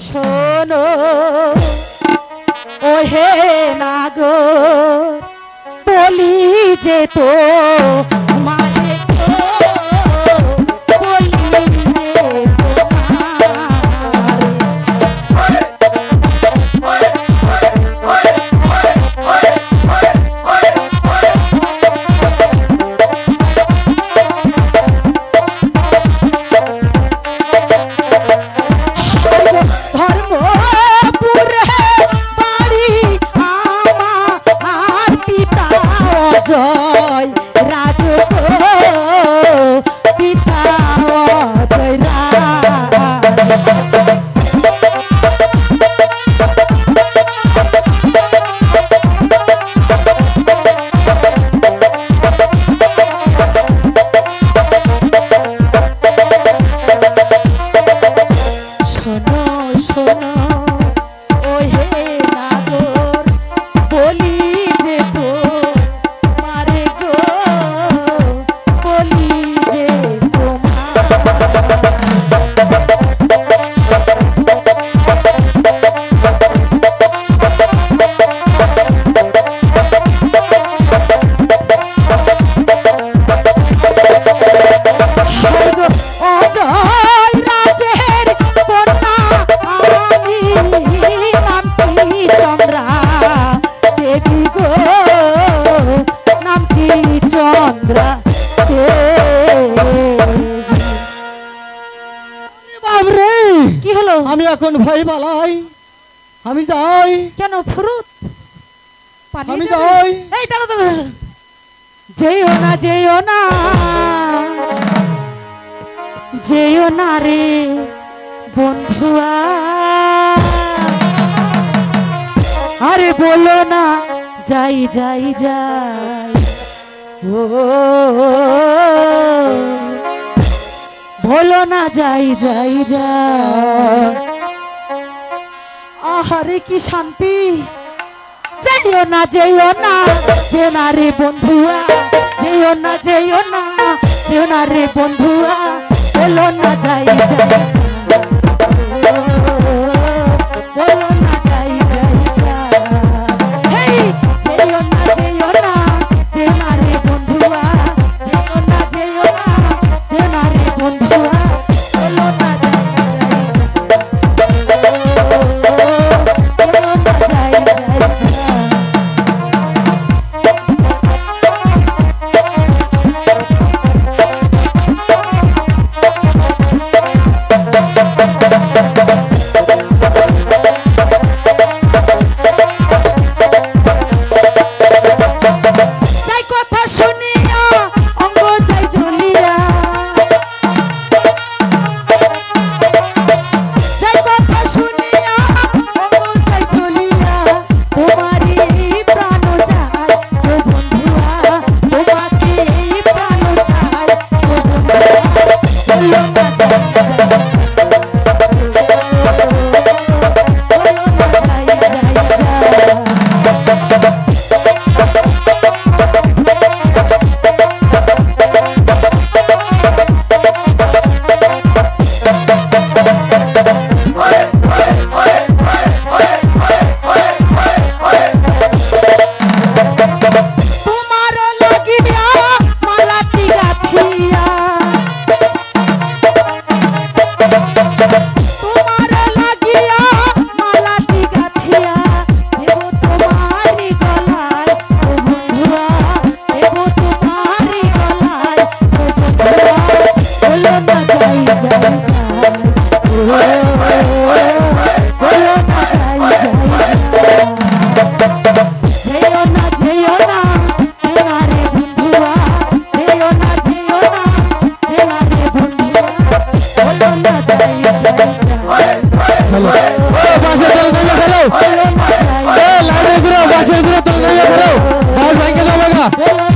শোনো ওহে নাগর বলি যে তো মারে বলি যে জয় রাজ পিতা শোনো শোনো ওহে নাগর বলি যে তো কি হলো? আমি এখন ভয় পালাই, আমি যাই। কেন ফুরুত? আমি যাই। এই দাঁড়া দাঁড়া, যেও না যেও না যেও না রে বন্ধুয়া, আরে বলো না যাই যাই যাই, ও বলো না যাই যাই যাই। আহারে কি শান্তি। যেও না যেও না যেও না রে বন্ধুয়া, যেও না যেও না যেও না রে বন্ধুয়া, বলো না যাই যাই, বলো না যাই যাই যাই। যেও না যেও না যেও না রে বন্ধুয়া, যেও না যেও না যেও না রে বন্ধুয়া, বলো না যাই যাই যাই। Hello.